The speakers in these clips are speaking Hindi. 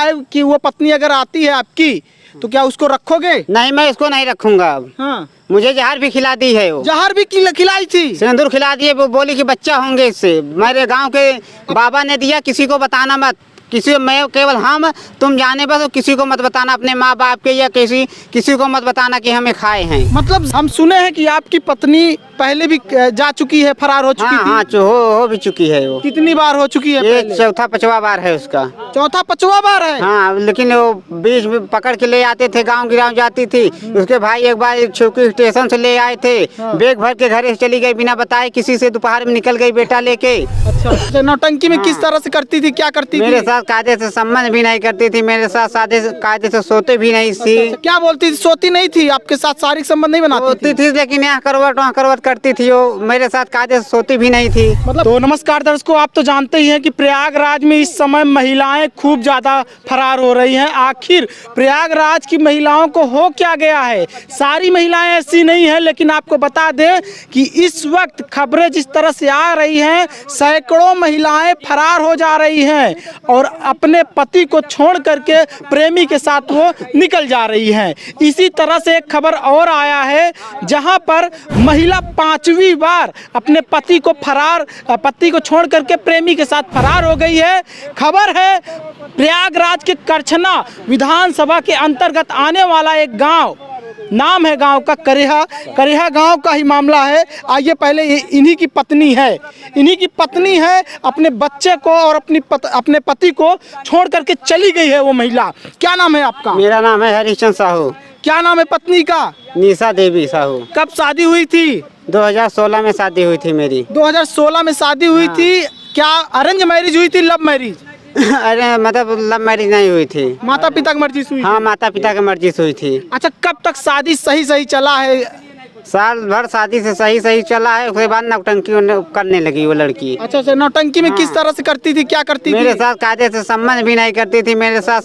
है कि वो पत्नी अगर आती है आपकी तो क्या उसको रखोगे? नहीं, मैं इसको नहीं रखूंगा अब। हाँ, मुझे जहर भी खिला दी है वो। जहर भी खिलाई थी? सिंदूर खिला दिए, वो बोली कि बच्चा होंगे इससे। मेरे गांव के बाबा ने दिया, किसी को बताना मत, किसी मैं केवल हम तुम जाने बस, किसी को मत बताना, अपने माँ बाप के या किसी को मत बताना कि हमें खाए हैं। मतलब हम सुने हैं कि आपकी पत्नी पहले भी जा चुकी है, फरार हो चुकी थी। हाँ, हो भी चुकी है वो। कितनी बार हो चुकी है? ये चौथा पांचवा बार है उसका। चौथा पांचवा बार है? हाँ, लेकिन वो बीच में पकड़ के ले आते थे, गांव गिराव जाती थी। उसके भाई एक बार छुकी स्टेशन से ले आए थे, बैग भर के घर से चली गई बिना बताए किसी से, दोपहर में निकल गई बेटा लेके। अच्छा, नौटंकी में किस तरह से करती थी, क्या करती थी? मेरे साथ कायदे से संबंध भी नहीं करती थी, मेरे साथ सादे कायदे से सोते भी नहीं थी। क्या बोलती थी? सोती नहीं थी आपके साथ, शारीरिक संबंध नहीं बनाती थी, लेकिन यहाँ करवट वहाँ करवट करती थी। वो मेरे साथ कायदे से सोती भी नहीं थी। मतलब तो नमस्कार दर्शकों, आप तो जानते ही हैं कि प्रयागराज में इस समय महिलाएं खूब ज्यादा फरार हो रही हैं। आखिर प्रयागराज की महिलाओं को हो क्या गया है? सारी महिलाएं ऐसी नहीं है, लेकिन आपको बता दें कि इस वक्त खबरें जिस तरह से आ रही हैं, सैकड़ों महिलाएं फरार हो जा रही हैं और अपने पति को छोड़ करके प्रेमी के साथ वो निकल जा रही हैं। इसी तरह से एक खबर और आया है, जहां पर महिला 5वीं बार अपने पति को छोड़ करके प्रेमी के साथ फरार हो गई है। खबर है प्रयागराज के करछना विधानसभा के अंतर्गत आने वाला एक गांव, नाम है गांव का करेहा गांव का ही मामला है। आइए पहले इन्हीं की पत्नी है, अपने बच्चे को और अपने पति को छोड़ करके चली गई है वो महिला। क्या नाम है आपका? मेरा नाम है हरिश्चंद्र साहू। क्या नाम है पत्नी का? निशा देवी साहू। कब शादी हुई थी? 2016 में शादी हुई थी मेरी। 2016 में शादी हुई थी। क्या अरेंज मैरिज हुई थी, लव मैरिज? अरे मतलब लव मैरिज नहीं हुई थी, माता पिता की मर्जी से हुई? हाँ, माता पिता की मर्जी से हुई थी। अच्छा, कब तक शादी सही चला है? साल भर शादी से सही चला है, उसके बाद नौटंकी करने लगी वो लड़की। अच्छा, नौटंकी में किस तरह से करती थी, क्या करती थी? मेरे साथ कायदे से संबंध भी नहीं करती थी, मेरे साथ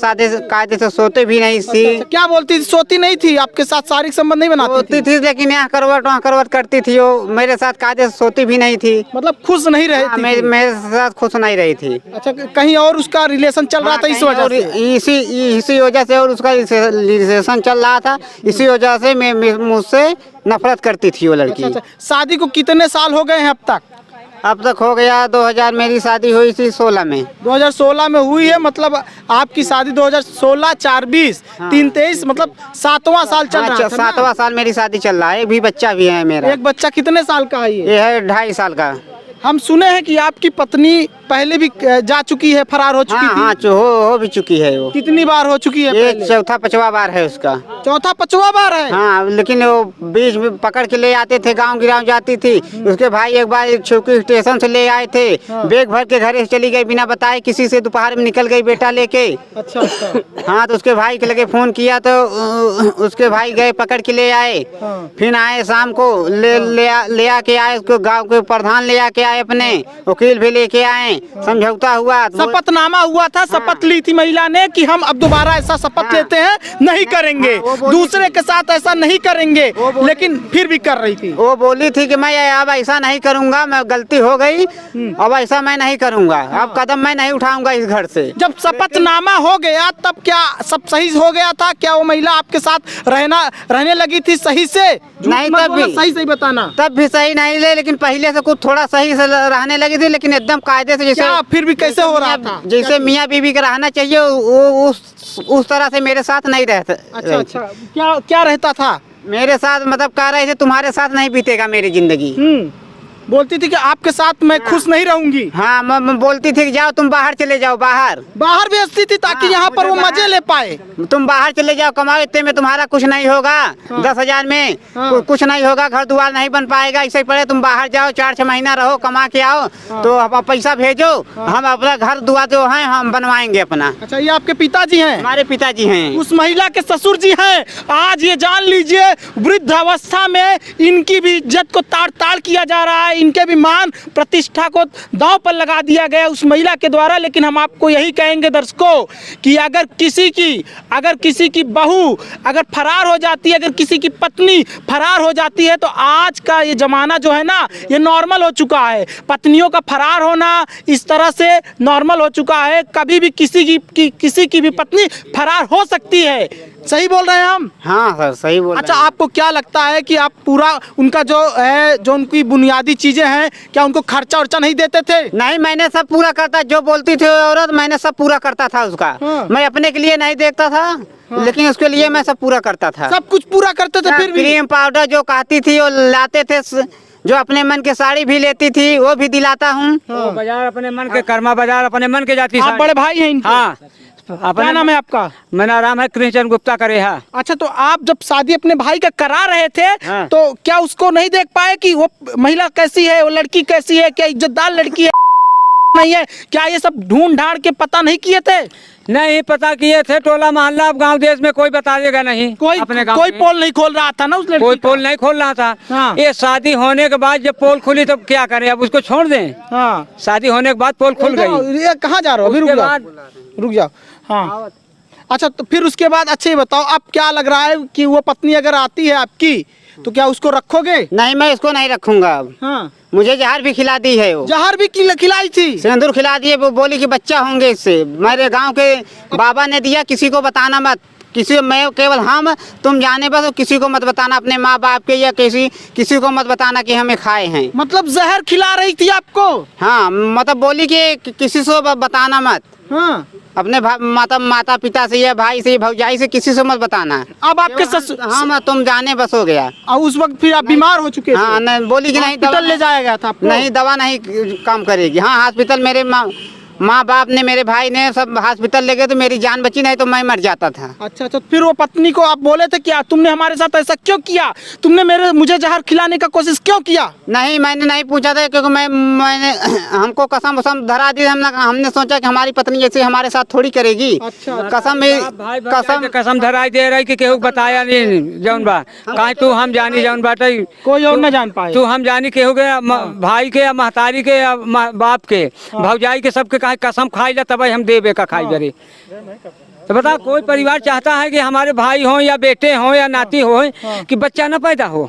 कायदे से सोते भी नहीं थी। क्या बोलती थी? सोती नहीं थी आपके साथ, शारीरिक संबंध नहीं बनाती थी, लेकिन यहाँ करवट वहाँ करवट करती थी। वो मेरे साथ कायदे से सोती भी नहीं थी। मतलब खुश नहीं रही थी? मेरे साथ खुश नहीं रही थी। अच्छा, कहीं और उसका रिलेशन चल रहा था इस वजह से? इसी वजह से, और उसका रिलेशन चल रहा था, इसी वजह से मुझसे नफरत करती थी वो लड़की। अच्छा, शादी को कितने साल हो गए हैं अब तक? अब तक हो गया 2000, मेरी शादी हुई थी 16 में। 2016 में हुई है, मतलब आपकी शादी 2016, 4, 20, 3, 23, मतलब 7वां साल चल रहा है। 7वां साल मेरी शादी चल रहा है। एक भी बच्चा भी है मेरा। एक बच्चा कितने साल का है? ये है 2.5 साल का। हम सुने हैं कि आपकी पत्नी पहले भी जा चुकी है, फरार हो चुकी थी। हाँ, हो भी चुकी है वो। कितनी बार हो चुकी है? ये चौथा पांचवा बार है उसका। चौथा पांचवा बार है? हाँ, लेकिन वो बीच में पकड़ के ले आते थे, गांव गिराव जाती थी। उसके भाई एक बार छुकी स्टेशन से ले आए थे, बैग भर के घर से चली गई बिना बताए किसी से, दोपहर में निकल गई बेटा लेके। अच्छा। हाँ, तो उसके भाई के लगे फोन किया तो उसके भाई गए, पकड़ के ले आए। फिर आए शाम को, ले आके आए उसको, गाँव के प्रधान ले आके आए, अपने वकील भी लेके आए, समझौता हुआ, शपथनामा हुआ था। शपथ ली थी महिला ने कि हम अब दोबारा ऐसा शपथ लेते हैं, नहीं करेंगे, दूसरे के साथ ऐसा नहीं करेंगे, लेकिन फिर भी कर रही थी। वो बोली थी कि मैं अब ऐसा नहीं करूंगा, मैं गलती हो गई, अब ऐसा मैं नहीं करूंगा, अब कदम मैं नहीं उठाऊंगा इस घर से। जब शपथनामा हो गया तब क्या सब सही हो गया था? क्या वो महिला आपके साथ रहने लगी थी सही से? नहीं, तब भी सही बताना। तब भी सही नहीं ले, लेकिन पहले से कुछ थोड़ा सही से रहने लगी थी, लेकिन एकदम कायदे से। जैसे फिर भी कैसे हो रहा था? जैसे मियाँ बीवी का रहना चाहिए, वो उस तरह से मेरे साथ नहीं रहता। अच्छा, क्या रहता था मेरे साथ? मतलब कह रहे थे तुम्हारे साथ नहीं बीतेगा मेरी जिंदगी। बोलती थी कि आपके साथ मैं खुश नहीं रहूंगी। हाँ, मैं बोलती थी कि जाओ तुम बाहर चले जाओ, बाहर भेजती थी ताकि यहाँ पर वो मजे ले पाए। तुम बाहर चले जाओ, कमाओ, इतने में तुम्हारा कुछ नहीं होगा। 10,000 में कुछ नहीं होगा, घर द्वार नहीं बन पाएगा, इससे पहले तुम बाहर जाओ, 4-6 महीना रहो, कमा के आओ, तो अब पैसा भेजो, हम अपना घर द्वार जो है हम बनवाएंगे अपना। अच्छा, ये आपके पिताजी हैं? हमारे पिताजी हैं। उस महिला के ससुर जी हैं। आज ये जान लीजिए, वृद्धावस्था में इनकी भी इज्जत को ताड़-ताड़ किया जा रहा है। इनके भी मान प्रतिष्ठा को दांव पर लगा दिया गया उस महिला के द्वारा। लेकिन हम आपको यही कहेंगे दर्शकों कि अगर किसी की बहू अगर फरार हो जाती है, अगर किसी की पत्नी फरार हो जाती है, तो आज का ये ज़माना जो है ना, ये नॉर्मल हो चुका है। पत्नियों का फरार होना इस तरह से नॉर्मल हो चुका है। कभी भी किसी की भी पत्नी फरार हो सकती है। सही बोल रहे हैं हम? हाँ सर सही बोल अच्छा, आपको क्या लगता है कि आप पूरा उनका जो उनकी बुनियादी चीजें हैं, क्या उनको खर्चा वर्चा नहीं देते थे? नहीं, मैंने सब पूरा करता, जो बोलती थी औरत मैंने सब पूरा करता था उसका। हाँ। मैं अपने के लिए नहीं देखता था। हाँ। लेकिन उसके लिए मैं सब पूरा करता था। सब कुछ पूरा करते थे फिर भी? क्रीम पाउडर जो कहती थी वो लाते थे, जो अपने मन के साड़ी भी लेती थी वो भी दिलाता हूँ। हाँ। बाजार अपने मन के, कर्मा बाजार अपने मन के जाती। आप बड़े भाई हैं इनके? हाँ। क्या नाम है आपका? मेरा नाम है कृष्ण गुप्ता करेहा। अच्छा, तो आप जब शादी अपने भाई का करा रहे थे, हाँ। तो क्या उसको नहीं देख पाए कि वो महिला कैसी है, वो लड़की कैसी है, क्या इज्जतदार लड़की है नहीं है? क्या ये सब ढूंढ ढांड के पता नहीं किए थे? नहीं पता किए थे, टोला मोहल्ला अब गांव देश में कोई बताएगा नहीं। अपने गांव कोई पोल नहीं खोल रहा था ना उस लड़की कोई का? पोल नहीं खोल रहा था। हाँ। ये शादी होने के बाद जब पोल खुली तो क्या करें, अब उसको छोड़ दें? हाँ। शादी होने के बाद पोल खुल गई। ये कहाँ जा रहे हो? अभी उसके रुक जाओ। हाँ, अच्छा, तो फिर उसके बाद अच्छा ये बताओ, आप क्या लग रहा है कि वो पत्नी अगर आती है आपकी, तो क्या उसको रखोगे? नहीं, मैं इसको नहीं रखूंगा अब। हाँ। मुझे जहर भी खिला दी है वो। जहर भी खिलाई थी? सिंदूर खिला दिए, वो बोली कि बच्चा होंगे इससे। मेरे गांव के बाबा ने दिया, किसी को बताना मत, मैं केवल हम तुम जाने बस, किसी को मत बताना, अपने माँ बाप के या किसी को मत बताना कि हमें खाए हैं। मतलब जहर खिला रही थी आपको? हाँ, मतलब बोली कि किसी से बताना मत। हाँ। अपने माता पिता से या भाई से भौजाई से किसी से मत बताना। अब आपके ससुर? हाँ, तुम जाने बस हो गया। और उस वक्त फिर आप बीमार हो चुके थे? हाँ, नहीं बोली कि नहीं, हॉस्पिटल ले जाया गया था आपको? नहीं, दवा नहीं काम करेगी। हाँ, हॉस्पिटल मेरे माँ बाप ने, मेरे भाई ने सब हॉस्पिटल ले गए तो मेरी जान बची, नहीं तो मैं मर जाता था। अच्छा, फिर वो पत्नी को आप बोले थे क्या तुमने हमारे साथ ऐसा क्यों किया, तुमने मुझे जहर खिलाने का कोशिश क्यों किया? नहीं, मैंने नहीं पूछा था, क्योंकि मैंने हमको कसम वसम धरा दी। हमने सोचा कि हमारी पत्नी जैसे हमारे साथ थोड़ी करेगी। अच्छा। कसम धराई दे रही कि केहू बताया नहीं जौन बा, कहीं तू हम जानी जौन बाटे कोई और न जान पाए। तू हम जानी केहू के, भाई के या महतारी के या बाप के, भौजाई के, सबके कसम खाई ला तब हम देवे का खाई जरे। तो बता, कोई परिवार चाहता है कि हमारे भाई हो या बेटे हो या नाती हो कि बच्चा न पैदा हो?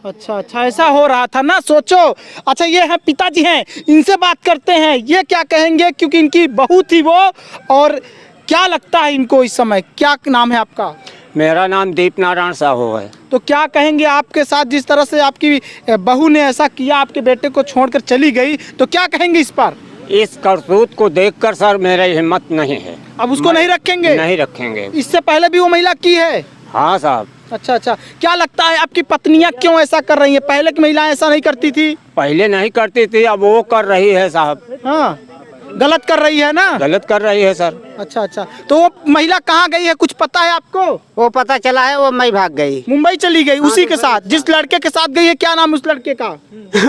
अच्छा, ऐसा हो रहा था ना, सोचो। अच्छा, ये है पिताजी हैं, इनसे बात करते हैं, ये क्या कहेंगे, क्योंकि इनकी बहू थी वो। और क्या लगता है इनको इस समय? क्या नाम है आपका? मेरा नाम दीप नारायण साहू है। तो क्या कहेंगे आपके साथ जिस तरह से आपकी बहू ने ऐसा किया, आपके बेटे को छोड़कर चली गई, तो क्या कहेंगे इस पर? इस करतूत को देखकर सर मेरा हिम्मत नहीं है। अब उसको नहीं रखेंगे? नहीं रखेंगे। इससे पहले भी वो महिला की है? हाँ साहब। अच्छा, क्या लगता है आपकी पत्नियां क्यों ऐसा कर रही हैं? पहले की महिलाएं ऐसा नहीं करती थी? पहले नहीं करती थी, अब वो कर रही है साहब। हाँ, गलत कर रही है ना? गलत कर रही है सर। अच्छा, तो वो महिला कहाँ गई है, कुछ पता है आपको? वो पता चला है, वो मैं भाग गई, मुंबई चली गई उसी के साथ, जिस लड़के के साथ गई है। क्या नाम उस लड़के का?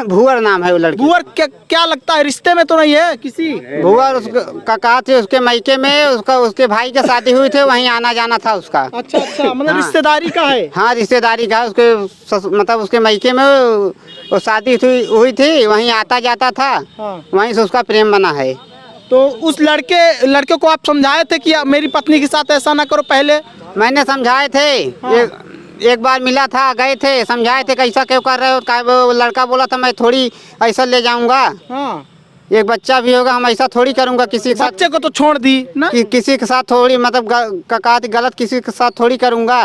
भुवर नाम है वो लड़की। भुवर? क्या लगता है रिश्ते में तो नहीं है किसी? भुवर उसका कहा थे, उसके मायके में उसके भाई की शादी हुई थी, वहीं आना जाना था उसका। अच्छा, मतलब हाँ। रिश्तेदारी का है? हाँ, रिश्तेदारी का। मतलब उसके मायके में वो शादी हुई थी, वहीं आता जाता था। हाँ। वहीं से उसका प्रेम बना है। तो उस लड़के को आप समझाए थे कि मेरी पत्नी के साथ ऐसा ना करो? पहले मैंने समझाए थे। हाँ। एक बार मिला था, गए थे, समझाए थे कैसा क्यों कर रहे हो। वो लड़का बोला था मैं थोड़ी ऐसा ले जाऊंगा, हाँ, एक बच्चा भी होगा, हम ऐसा थोड़ी करूंगा किसी के साथ। बच्चे को तो छोड़ दी ना? किसी के साथ थोड़ी, मतलब गलत किसी के साथ थोड़ी करूंगा।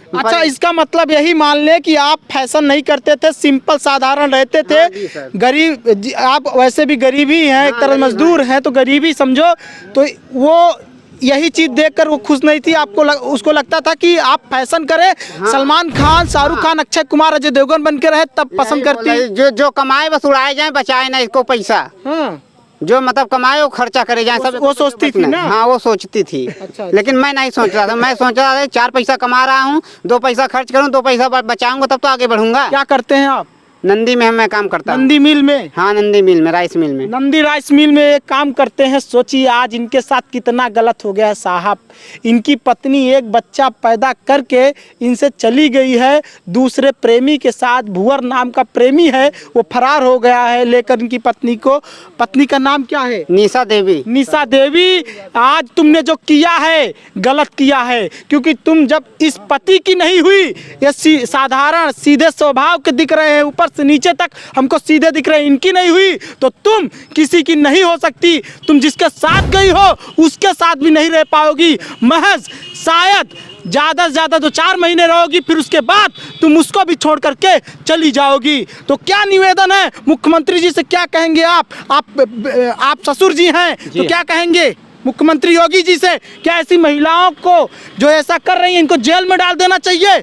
अच्छा, इसका मतलब यही मान ले कि आप फैशन नहीं करते थे, सिंपल साधारण रहते थे। हाँ, गरीब, आप वैसे भी गरीब ही हैं, एक तरह मजदूर हैं, तो गरीबी समझो। तो वो यही चीज देखकर वो खुश नहीं थी। उसको लगता था कि आप फैशन करें, सलमान खान, शाहरुख खान, अक्षय कुमार, अजय देवगन बन के रहे, तब पसंद करती। जो कमाए बस उड़ाए जाए, बचाए ना इसको पैसा। हाँ। जो मतलब कमाए वो खर्चा करे जाए, सब वो सोचती थी ना? हाँ, वो सोचती थी। अच्छा। लेकिन मैं नहीं सोच रहा था। मैं सोच रहा था 4 पैसा कमा रहा हूँ, 2 पैसा खर्च करूँ, 2 पैसा बचाऊंगा, तब तो आगे बढ़ूंगा। क्या करते हैं आप? नंदी में मैं काम करता हूँ। नंदी मिल में? हाँ, नंदी मिल में, राइस मिल में। नंदी राइस मिल में एक काम करते हैं। सोचिए आज इनके साथ कितना गलत हो गया है साहब। इनकी पत्नी एक बच्चा पैदा करके इनसे चली गई है, दूसरे प्रेमी के साथ, भुवर नाम का प्रेमी है वो फरार हो गया है लेकर इनकी पत्नी को। पत्नी का नाम क्या है? निशा देवी। निशा देवी, आज तुमने जो किया है गलत किया है, क्योंकि तुम जब इस पति की नहीं हुई, ये साधारण सीधे स्वभाव के दिख रहे हैं, ऊपर से नीचे तक हमको सीधे दिख रहे हैं, इनकी नहीं हुई तो तुम किसी की नहीं हो सकती। तुम जिसके साथ गई हो उसके साथ भी नहीं रह पाओगी, महज शायद ज़्यादा से ज़्यादा तो 4 महीने रहोगी, फिर उसके बाद तुम उसको भी छोड़ करके चली जाओगी। तो क्या निवेदन है मुख्यमंत्री जी से, क्या कहेंगे आप ससुर जी हैं तो क्या कहेंगे मुख्यमंत्री योगी जी से? क्या ऐसी महिलाओं को जो ऐसा कर रही हैं इनको जेल में डाल देना चाहिए?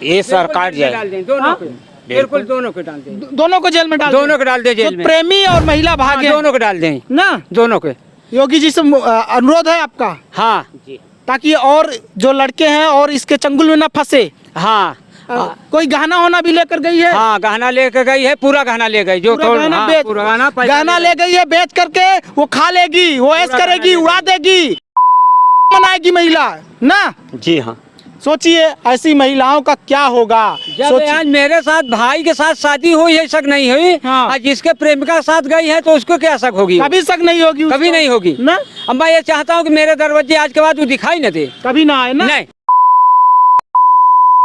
ये सरकार जाए, बिल्कुल दोनों को डाल दें, दोनों को जेल में डाल दोनों को डाल दे जेल में। प्रेमी और महिला भागे दोनों को डाल दें ना। दोनों के योगी जी से अनुरोध है आपका, हाँ ताकि और जो लड़के हैं और इसके चंगुल में ना फंसे। हाँ कोई गहना होना भी लेकर गई है? हाँ, गहना लेकर गई है, पूरा गहना ले गई, जो पूरा गहना बेच, पूरा गहना पैसा गहना ले गई है, बेच करके वो खा लेगी, वो ऐश करेगी, उड़ा देगी, मनाएगी महिला ना। जी हाँ। सोचिए ऐसी महिलाओं का क्या होगा। जब आज मेरे साथ भाई के साथ शादी हुई है, शक नहीं हुई, हाँ। आज जिसके प्रेमिका के साथ गई है तो उसको क्या शक होगी? कभी शक नहीं होगी उसको। कभी नहीं होगी ना। अब मैं ये चाहता हूँ कि मेरे दरवाजे आज के बाद वो दिखाई न दे, कभी ना आए ना। नहीं,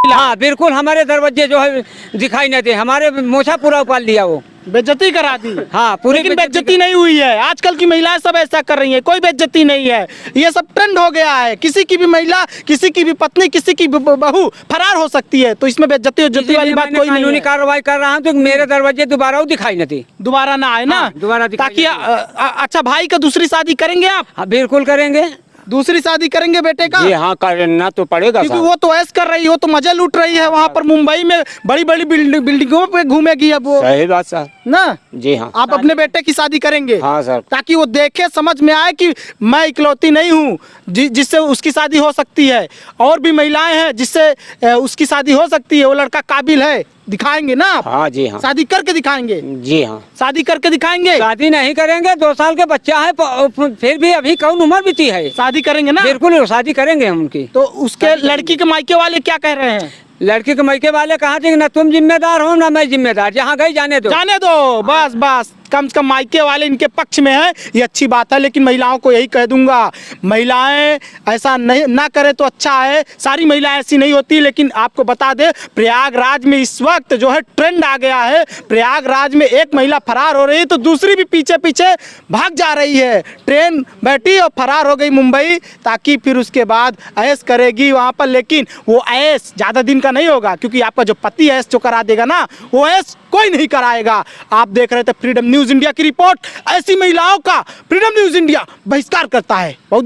हाँ बिल्कुल, हमारे दरवाजे जो है दिखाई न दे। हमारे मोछा पूरा उपाल दिया, वो बेइज्जती करा दी। हाँ पूरी, लेकिन बेइज्जती नहीं हुई है। आजकल की महिलाएं सब ऐसा कर रही हैं, कोई बेइज्जती नहीं है। ये सब ट्रेंड हो गया है, किसी की भी महिला, किसी की भी पत्नी, किसी की भी बहू फरार हो सकती है, तो इसमें बेइज्जती वाली बात कोई नहीं कानूनी है। कार्रवाई कर रहा हूँ तो मेरे दरवाजे दोबारा वो दिखाई न दे, दोबारा ना आए ना। हाँ, दोबारा दिखाई ताकि न दे। अच्छा भाई का दूसरी शादी करेंगे आप? हाँ बिल्कुल करेंगे, दूसरी शादी करेंगे बेटे का? जी हाँ, करना तो पड़ेगा क्योंकि साहब। वो तो ऐश कर रही हो, तो मजे लूट रही है वहाँ पर मुंबई में, बड़ी बड़ी बिल्डिंगों पे घूमेगी अब वो सही बात सर। ना। जी हाँ। आप अपने बेटे की शादी करेंगे? हाँ सर। ताकि वो देखे, समझ में आए कि मैं इकलौती नहीं हूँ जिससे उसकी शादी हो सकती है, और भी महिलाएं हैं जिससे उसकी शादी हो सकती है, वो लड़का काबिल है। दिखाएंगे ना आप? हाँ जी हाँ। शादी करके दिखाएंगे? जी हाँ। शादी करके दिखाएंगे? शादी नहीं करेंगे, 2 साल के बच्चा है, फिर भी अभी कौन उम्र बीती है। शादी करेंगे ना? बिल्कुल शादी करेंगे हम उनकी। तो उसके लड़की के मायके वाले क्या कह रहे हैं? लड़की के मायके वाले कहा थे कि ना तुम जिम्मेदार हो ना मैं जिम्मेदार, जहाँ गई जाने दो। जाने दो, बस बस। कम से कम मायके वाले इनके पक्ष में है, ये अच्छी बात है। लेकिन महिलाओं को यही कह दूंगा, महिलाएं ऐसा नहीं ना करे तो अच्छा है। सारी महिलाएं ऐसी नहीं होती, लेकिन आपको बता दे प्रयागराज में इस वक्त जो है ट्रेंड आ गया है। प्रयागराज में एक महिला फरार हो रही है तो दूसरी भी पीछे पीछे भाग जा रही है। ट्रेन बैठी और फरार हो गई मुंबई, ताकि फिर उसके बाद ऐश करेगी वहाँ पर। लेकिन वो ऐश ज़्यादा दिन का नहीं होगा, क्योंकि आपका जो पति ऐश जो करा देगा ना, वो ऐश कोई नहीं कराएगा। आप देख रहे थे फ्रीडम न्यूज़ इंडिया की रिपोर्ट। ऐसी महिलाओं का फ्रीडम न्यूज़ इंडिया बहिष्कार करता है। बहुत